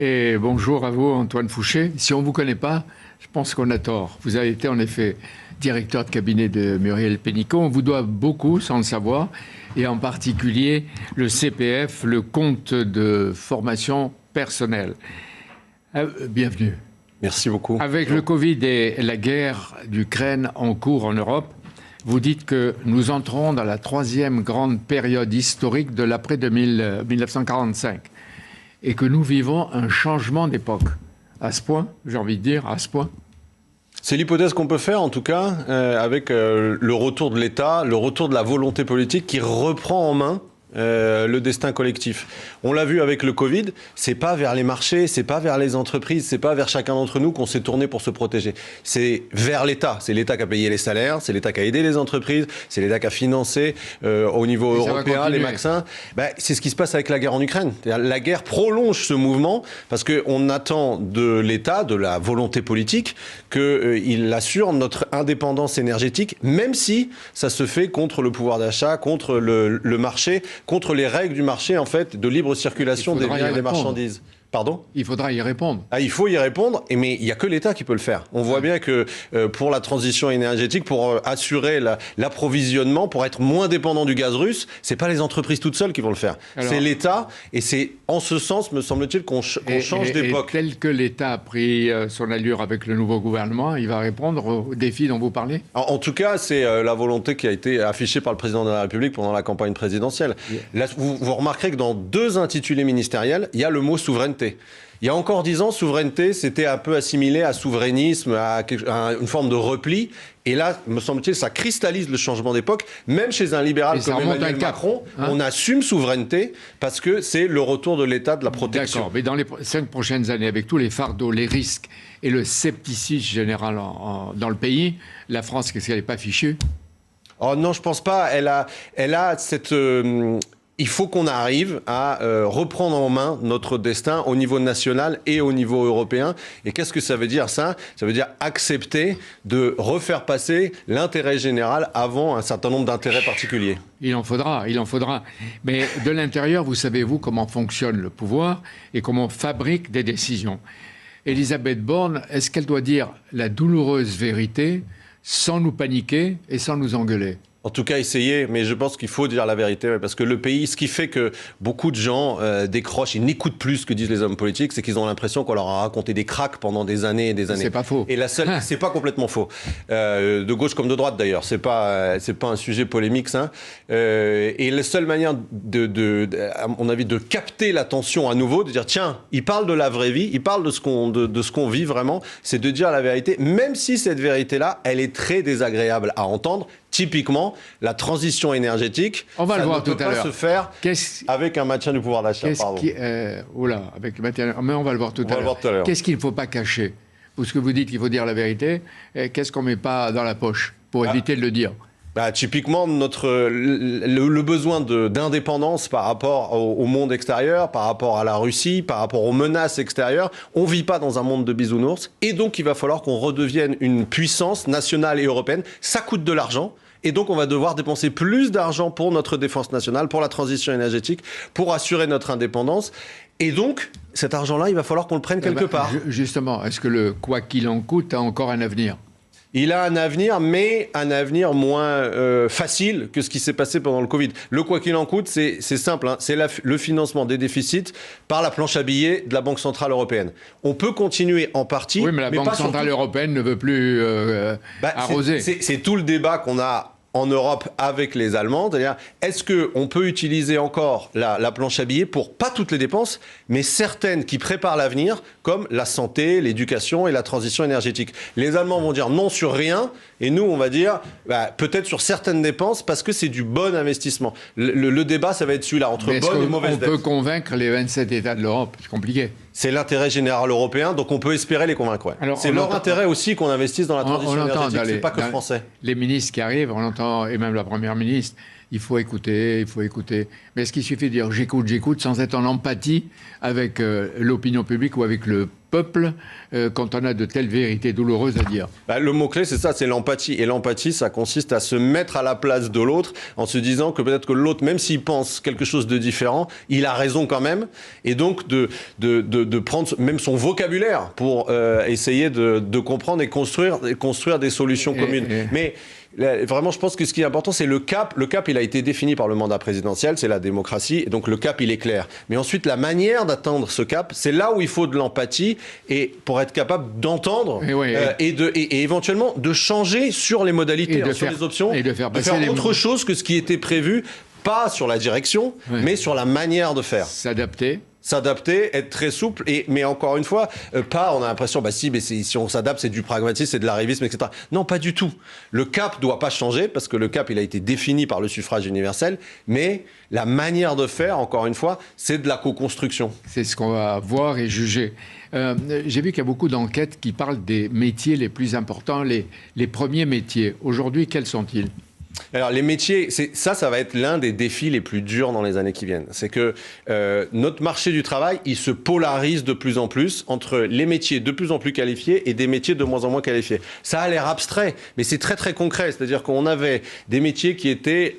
Et bonjour à vous, Antoine Fouché. Si on ne vous connaît pas, je pense qu'on a tort. Vous avez été en effet directeur de cabinet de Muriel Pénicaud. On vous doit beaucoup, sans le savoir, et en particulier le CPF, le compte de formation personnelle. Bienvenue. Merci beaucoup. Avec le Covid et la guerre d'Ukraine en cours en Europe, vous dites que nous entrons dans la troisième grande période historique de l'après-1945 et que nous vivons un changement d'époque. À ce point, j'ai envie de dire, à ce point. C'est l'hypothèse qu'on peut faire, en tout cas, avec le retour de l'État, le retour de la volonté politique qui reprend en main le destin collectif. On l'a vu avec le Covid, c'est pas vers les marchés, c'est pas vers les entreprises, c'est pas vers chacun d'entre nous qu'on s'est tourné pour se protéger. C'est vers l'État. C'est l'État qui a payé les salaires, c'est l'État qui a aidé les entreprises, c'est l'État qui a financé au niveau européen les vaccins. C'est ce qui se passe avec la guerre en Ukraine. La guerre prolonge ce mouvement parce qu'on attend de l'État, de la volonté politique, qu'il assure notre indépendance énergétique, même si ça se fait contre le pouvoir d'achat, contre le marché, contre les règles du marché, en fait, de libre circulation des biens et des marchandises. Pardon ? Il faudra y répondre. Il faut y répondre, mais il n'y a que l'État qui peut le faire. On voit bien que pour la transition énergétique, pour assurer l'approvisionnement, pour être moins dépendant du gaz russe, ce n'est pas les entreprises toutes seules qui vont le faire. C'est l'État, et c'est en ce sens, me semble-t-il, qu'on change d'époque. Et tel que l'État a pris son allure avec le nouveau gouvernement, il va répondre aux défis dont vous parlez ? En tout cas, c'est la volonté qui a été affichée par le président de la République pendant la campagne présidentielle. Là, vous remarquerez que dans 2 intitulés ministériels, il y a le mot souveraineté. Il y a encore 10 ans, souveraineté, c'était un peu assimilé à souverainisme, à une forme de repli. Et là, me semble-t-il, ça cristallise le changement d'époque. Même chez un libéral comme Emmanuel Macron, on assume souveraineté parce que c'est le retour de l'État de la protection. D'accord, mais dans les 5 prochaines années, avec tous les fardeaux, les risques et le scepticisme général dans le pays, la France, qu'est-ce qu'elle n'est pas fichue ? Oh non, je pense pas. Elle a cette... Il faut qu'on arrive à reprendre en main notre destin au niveau national et au niveau européen. Et qu'est-ce que ça veut dire, ça ? Ça veut dire accepter de refaire passer l'intérêt général avant un certain nombre d'intérêts particuliers. Il en faudra. Mais de l'intérieur, vous savez, vous, comment fonctionne le pouvoir et comment on fabrique des décisions. Elisabeth Borne, est-ce qu'elle doit dire la douloureuse vérité sans nous paniquer et sans nous engueuler ? En tout cas, essayer, mais je pense qu'il faut dire la vérité, parce que le pays, ce qui fait que beaucoup de gens décrochent, ils n'écoutent plus ce que disent les hommes politiques, c'est qu'ils ont l'impression qu'on leur a raconté des cracks pendant des années et des années. C'est pas faux. Et c'est pas complètement faux. De gauche comme de droite d'ailleurs, c'est pas un sujet polémique, ça. Et la seule manière à mon avis, de capter l'attention à nouveau, de dire tiens, il parle de la vraie vie, il parle de ce qu'on vit vraiment, c'est de dire la vérité, même si cette vérité-là, elle est très désagréable à entendre. Typiquement, la transition énergétique, on va ça le voir ne peut tout à pas l'heure. se faire avec un maintien du pouvoir d'achat. Mais on va le voir tout à l'heure. Qu'est-ce qu'il ne faut pas cacher ? Parce que vous dites qu'il faut dire la vérité, qu'est-ce qu'on ne met pas dans la poche pour éviter de le dire ? Typiquement, le besoin d'indépendance par rapport au monde extérieur, par rapport à la Russie, par rapport aux menaces extérieures. On ne vit pas dans un monde de bisounours. Et donc, il va falloir qu'on redevienne une puissance nationale et européenne. Ça coûte de l'argent. Et donc, on va devoir dépenser plus d'argent pour notre défense nationale, pour la transition énergétique, pour assurer notre indépendance. Et donc, cet argent-là, il va falloir qu'on le prenne quelque part. Justement, est-ce que le « quoi qu'il en coûte » a encore un avenir ? Il a un avenir, mais un avenir moins facile que ce qui s'est passé pendant le Covid. Le quoi qu'il en coûte, c'est simple, hein, c'est le financement des déficits par la planche à billets de la Banque Centrale Européenne. On peut continuer en partie, oui, mais la Banque Centrale Européenne ne veut plus arroser. C'est tout le débat qu'on a en Europe avec les Allemands, c'est-à-dire est-ce qu'on peut utiliser encore la planche à billets pour, pas toutes les dépenses, mais certaines qui préparent l'avenir, comme la santé, l'éducation et la transition énergétique. Les Allemands vont dire non sur rien, et nous, on va dire peut-être sur certaines dépenses, parce que c'est du bon investissement. Le débat, ça va être celui-là, entre bonnes et mauvaises dettes. On peut convaincre les 27 États de l'Europe, c'est compliqué. C'est l'intérêt général européen, donc on peut espérer les convaincre. Ouais. C'est leur intérêt aussi qu'on investisse dans la transition énergétique, c'est pas que français. Les ministres qui arrivent, on entend, et même la Première ministre, il faut écouter, il faut écouter. Mais est-ce qu'il suffit de dire j'écoute sans être en empathie avec l'opinion publique ou avec le peuple quand on a de telles vérités douloureuses à dire? Le mot-clé, c'est ça, c'est l'empathie. Et l'empathie, ça consiste à se mettre à la place de l'autre en se disant que peut-être que l'autre, même s'il pense quelque chose de différent, il a raison quand même. Et donc de prendre même son vocabulaire pour essayer de comprendre et construire des solutions communes. Mais vraiment, je pense que ce qui est important, c'est le cap. Le cap, il a été défini par le mandat présidentiel, c'est la démocratie, et donc le cap, il est clair. Mais ensuite, la manière d'atteindre ce cap, c'est là où il faut de l'empathie, et pour être capable d'entendre et éventuellement de changer sur les modalités, sur les options, et de faire autre chose que ce qui était prévu, pas sur la direction, mais sur la manière de faire. S'adapter, être très souple, mais encore une fois, on a l'impression, si on s'adapte, c'est du pragmatisme, c'est de l'arrivisme, etc. Non, pas du tout. Le cap ne doit pas changer, parce que le cap, il a été défini par le suffrage universel, mais la manière de faire, encore une fois, c'est de la co-construction. C'est ce qu'on va voir et juger. J'ai vu qu'il y a beaucoup d'enquêtes qui parlent des métiers les plus importants, les premiers métiers. Aujourd'hui, quels sont-ils ? Alors les métiers, ça va être l'un des défis les plus durs dans les années qui viennent. C'est que notre marché du travail, il se polarise de plus en plus entre les métiers de plus en plus qualifiés et des métiers de moins en moins qualifiés. Ça a l'air abstrait, mais c'est très très concret. C'est-à-dire qu'on avait des métiers qui étaient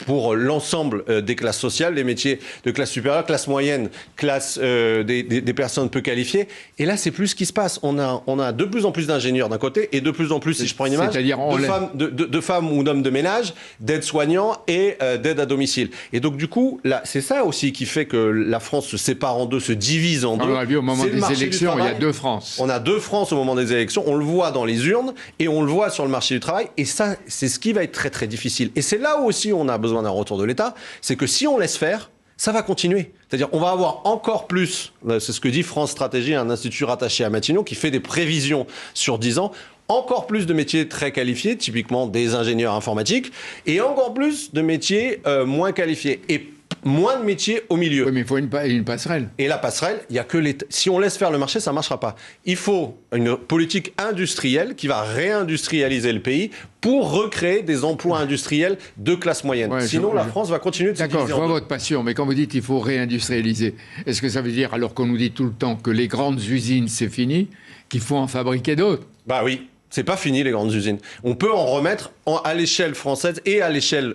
pour l'ensemble des classes sociales, des métiers de classe supérieure, classe moyenne, classe des personnes peu qualifiées. Et là, c'est plus ce qui se passe. On a de plus en plus d'ingénieurs d'un côté et de plus en plus, si je prends une image, de femmes ou d'hommes de ménage, d'aides-soignants et d'aides à domicile. Et donc, du coup, là, c'est ça aussi qui fait que la France se sépare en deux, se divise en deux. On l'a vu au moment des élections, il y a deux France. On a deux France au moment des élections. On le voit dans les urnes et on le voit sur le marché du travail. Et ça, c'est ce qui va être très, très difficile. Et c'est là où aussi on a besoin d'un retour de l'État, c'est que si on laisse faire, ça va continuer. C'est-à-dire on va avoir encore plus, c'est ce que dit France Stratégie, un institut rattaché à Matignon, qui fait des prévisions sur 10 ans, encore plus de métiers très qualifiés, typiquement des ingénieurs informatiques, et encore plus de métiers moins qualifiés. Et moins de métiers au milieu. Oui, mais il faut une passerelle. Et la passerelle, il y a que l'État. Si on laisse faire le marché, ça ne marchera pas. Il faut une politique industrielle qui va réindustrialiser le pays pour recréer des emplois industriels de classe moyenne. Sinon, la France va continuer de se diviser. D'accord, je vois votre passion, mais quand vous dites qu'il faut réindustrialiser, est-ce que ça veut dire, alors qu'on nous dit tout le temps que les grandes usines, c'est fini, qu'il faut en fabriquer d'autres? Bah oui. C'est pas fini, les grandes usines. On peut en remettre à l'échelle française et à l'échelle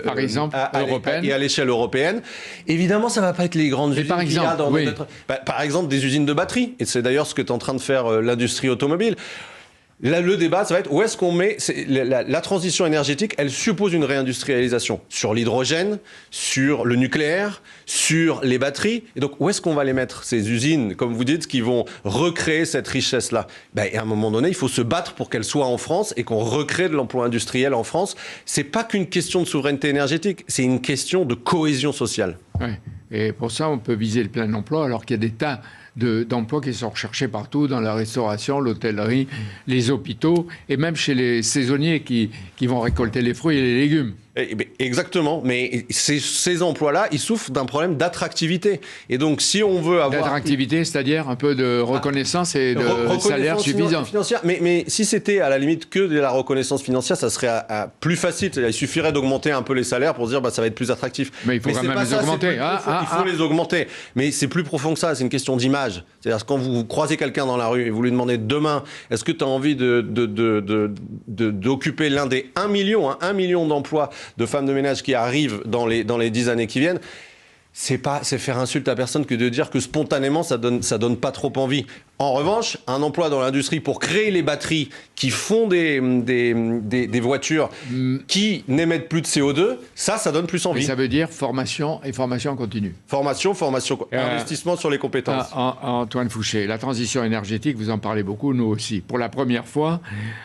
par exemple, européenne. Et à l'échelle européenne. Évidemment, ça va pas être les grandes usines. Par exemple, par exemple, des usines de batterie. Et c'est d'ailleurs ce que est en train de faire l'industrie automobile. Là, le débat, ça va être où est-ce qu'on met... La transition énergétique, elle suppose une réindustrialisation sur l'hydrogène, sur le nucléaire, sur les batteries. Et donc, où est-ce qu'on va les mettre, ces usines, comme vous dites, qui vont recréer cette richesse-là? Et à un moment donné, il faut se battre pour qu'elle soit en France et qu'on recrée de l'emploi industriel en France. C'est pas qu'une question de souveraineté énergétique, c'est une question de cohésion sociale. Ouais. Et pour ça, on peut viser le plein emploi, alors qu'il y a des tas d'emplois qui sont recherchés partout, dans la restauration, l'hôtellerie, les hôpitaux, et même chez les saisonniers qui vont récolter les fruits et les légumes. Exactement, mais ces emplois-là, ils souffrent d'un problème d'attractivité. Et donc, si on veut avoir... D'attractivité, c'est-à-dire un peu de reconnaissance et de salaire suffisant. Financière. Mais si c'était à la limite que de la reconnaissance financière, ça serait plus facile. Il suffirait d'augmenter un peu les salaires pour se dire ça va être plus attractif. Mais il faut quand même les augmenter. Il faut les augmenter. Mais c'est plus profond que ça, c'est une question d'image. C'est-à-dire quand vous croisez quelqu'un dans la rue et vous lui demandez demain, est-ce que tu as envie d'occuper l'un des 1 million d'emplois de femmes de ménage qui arrivent dans les 10 années qui viennent, c'est faire insulte à personne que de dire que spontanément ça donne pas trop envie. En revanche, un emploi dans l'industrie pour créer les batteries qui font des voitures qui n'émettent plus de CO2, ça donne plus envie. Et ça veut dire formation et formation continue. Formation, investissement sur les compétences. Antoine Fouché, la transition énergétique, vous en parlez beaucoup, nous aussi. Pour la première fois,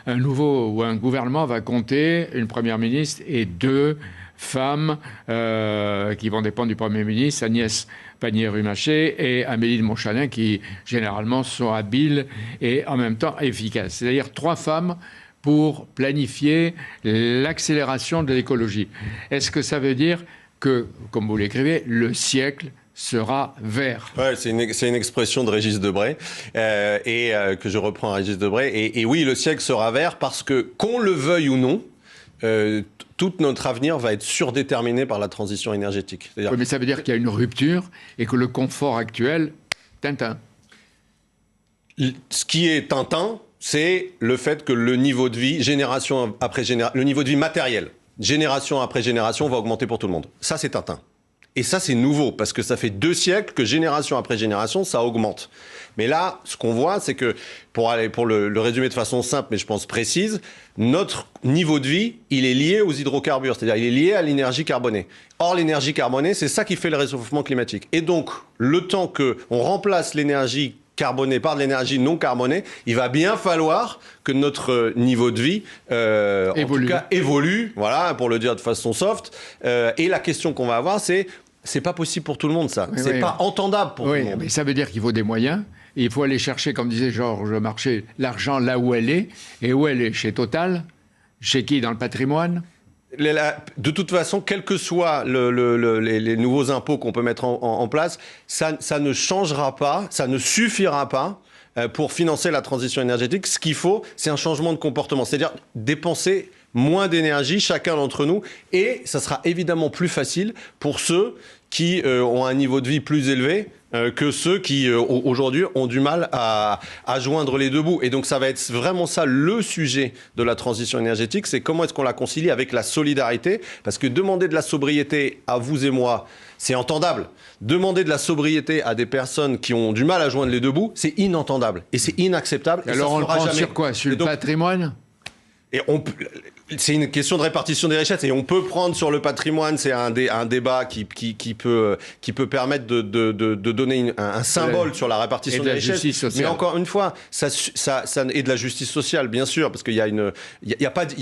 un gouvernement va compter une première ministre et 2 femmes qui vont dépendre du Premier ministre, Agnès Pannier-Runacher et Amélie de Montchalin, qui généralement sont habiles et en même temps efficaces. C'est-à-dire 3 femmes pour planifier l'accélération de l'écologie. Est-ce que ça veut dire que, comme vous l'écrivez, le siècle sera vert? Ouais, c'est une expression de Régis Debray que je reprends à Régis Debray. Et oui, le siècle sera vert parce que, qu'on le veuille ou non, tout notre avenir va être surdéterminé par la transition énergétique. Oui, mais ça veut dire qu'il y a une rupture et que le confort actuel, Tintin. Ce qui est Tintin, c'est le fait que le niveau de vie, génération après génération, le niveau de vie matériel, génération après génération, va augmenter pour tout le monde. Ça, c'est Tintin. Et ça, c'est nouveau, parce que ça fait 2 siècles que génération après génération, ça augmente. Mais là, ce qu'on voit, c'est que, pour le résumer de façon simple, mais je pense précise, notre niveau de vie, il est lié aux hydrocarbures, c'est-à-dire il est lié à l'énergie carbonée. Or, l'énergie carbonée, c'est ça qui fait le réchauffement climatique. Et donc, le temps qu'on remplace l'énergie carbonée par de l'énergie non carbonée, il va bien falloir que notre niveau de vie en tout cas, évolue, voilà, pour le dire de façon soft. Et la question qu'on va avoir, c'est pas possible pour tout le monde, ça. Oui, c'est pas entendable pour tout le monde. Mais ça veut dire qu'il faut des moyens. Et il faut aller chercher, comme disait Georges Marchais, l'argent là où elle est. Et où elle est? Chez Total? Chez qui? Dans le patrimoine? De toute façon, quels que soient les nouveaux impôts qu'on peut mettre en place, ça ne changera pas, ça ne suffira pas pour financer la transition énergétique. Ce qu'il faut, c'est un changement de comportement, c'est-à-dire dépenser moins d'énergie, chacun d'entre nous, et ça sera évidemment plus facile pour ceux qui ont un niveau de vie plus élevé que ceux qui, aujourd'hui, ont du mal à joindre les deux bouts. Et donc, ça va être vraiment ça le sujet de la transition énergétique, c'est comment est-ce qu'on la concilie avec la solidarité, parce que demander de la sobriété à vous et moi, c'est entendable. Demander de la sobriété à des personnes qui ont du mal à joindre les deux bouts, c'est inentendable et c'est inacceptable. Et alors, on le prend sur quoi? Sur le patrimoine? C'est une question de répartition des richesses et on peut prendre sur le patrimoine, c'est un débat qui peut permettre de donner un symbole sur la répartition des richesses. Mais encore une fois, ça et de la justice sociale, bien sûr, parce qu'il y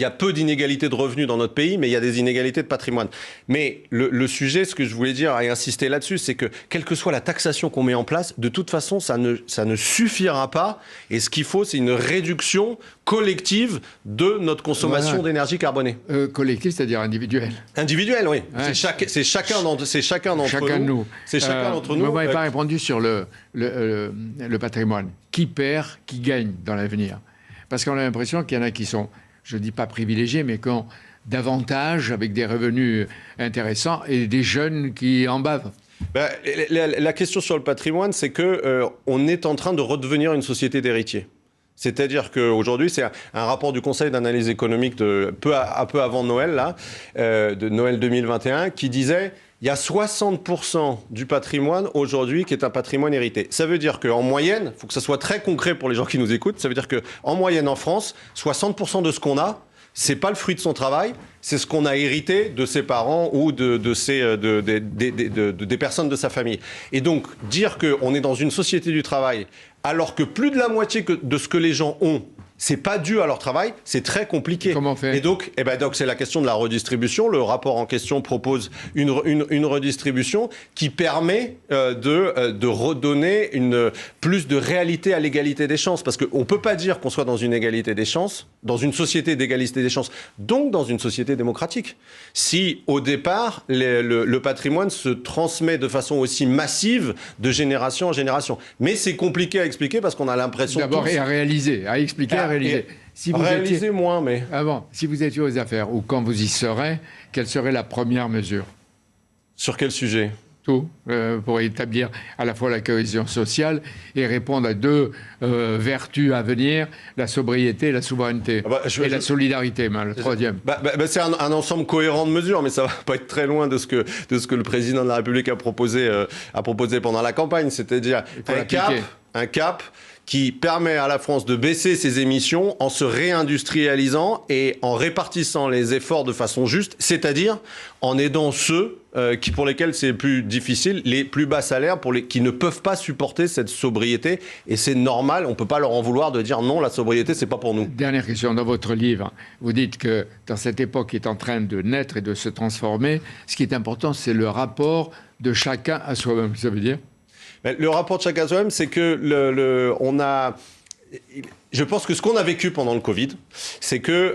a peu d'inégalités de revenus dans notre pays, mais il y a des inégalités de patrimoine. Mais le sujet, ce que je voulais dire et insister là-dessus, c'est que quelle que soit la taxation qu'on met en place, de toute façon, ça ne suffira pas. Et ce qu'il faut, c'est une réduction collective de notre consommation d'énergie carbonée. Collective, c'est-à-dire individuelle. Individuelle, oui. Ouais. C'est chacun d'entre nous. C'est chacun d'entre nous. Vous n'avez pas répondu sur le patrimoine. Qui perd, qui gagne dans l'avenir? Parce qu'on a l'impression qu'il y en a qui sont, je ne dis pas privilégiés, mais qui ont davantage, avec des revenus intéressants, et des jeunes qui en bavent. La question sur le patrimoine, c'est qu'on est en train de redevenir une société d'héritiers. C'est-à-dire qu'aujourd'hui, c'est un rapport du Conseil d'analyse économique de peu avant Noël, là, de Noël 2021, qui disait il y a 60% du patrimoine aujourd'hui qui est un patrimoine hérité. Ça veut dire qu'en moyenne, il faut que ça soit très concret pour les gens qui nous écoutent, ça veut dire qu'en moyenne en France, 60% de ce qu'on a, c'est pas le fruit de son travail, c'est ce qu'on a hérité de ses parents ou des personnes de sa famille. Et donc, dire qu'on est dans une société du travail alors que plus de la moitié de ce que les gens ont, c'est pas dû à leur travail, c'est très compliqué. Comment on fait ? Et donc, c'est la question de la redistribution. Le rapport en question propose une redistribution qui permet de redonner plus de réalité à l'égalité des chances. Parce qu'on ne peut pas dire qu'on soit dans une égalité des chances, dans une société d'égalité des chances, donc dans une société démocratique. Si, au départ, le patrimoine se transmet de façon aussi massive de génération en génération. Mais c'est compliqué à expliquer parce qu'on a l'impression... D'abord, et à réaliser, à expliquer, à réaliser. Si vous étiez moins, mais... si vous étiez aux affaires, ou quand vous y serez, quelle serait la première mesure? Sur quel sujet? Tout, pour établir à la fois la cohésion sociale et répondre à deux vertus à venir, la sobriété et la souveraineté. Et la solidarité, le troisième. C'est un ensemble cohérent de mesures, mais ça va pas être très loin de ce que le président de la République a proposé pendant la campagne, c'est-à-dire un cap qui permet à la France de baisser ses émissions en se réindustrialisant et en répartissant les efforts de façon juste, c'est-à-dire en aidant ceux pour lesquels c'est plus difficile, les plus bas salaires, qui ne peuvent pas supporter cette sobriété. Et c'est normal, on ne peut pas leur en vouloir de dire non, la sobriété, c'est pas pour nous. Dernière question, dans votre livre, vous dites que dans cette époque qui est en train de naître et de se transformer, ce qui est important, c'est le rapport de chacun à soi-même. Ça veut dire ? Le rapport de chacun à soi-même, c'est que je pense que ce qu'on a vécu pendant le Covid, c'est que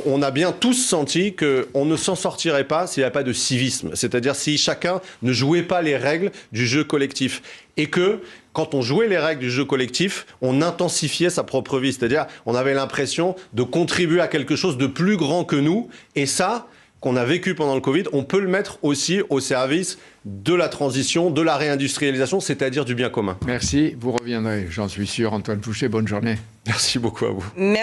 on a bien tous senti qu'on ne s'en sortirait pas s'il n'y avait pas de civisme. C'est-à-dire si chacun ne jouait pas les règles du jeu collectif. Et que quand on jouait les règles du jeu collectif, on intensifiait sa propre vie. C'est-à-dire on avait l'impression de contribuer à quelque chose de plus grand que nous. Et ça... qu'on a vécu pendant le Covid, on peut le mettre aussi au service de la transition, de la réindustrialisation, c'est-à-dire du bien commun. Merci, vous reviendrez, j'en suis sûr. Antoine Fouché, bonne journée. Merci beaucoup à vous.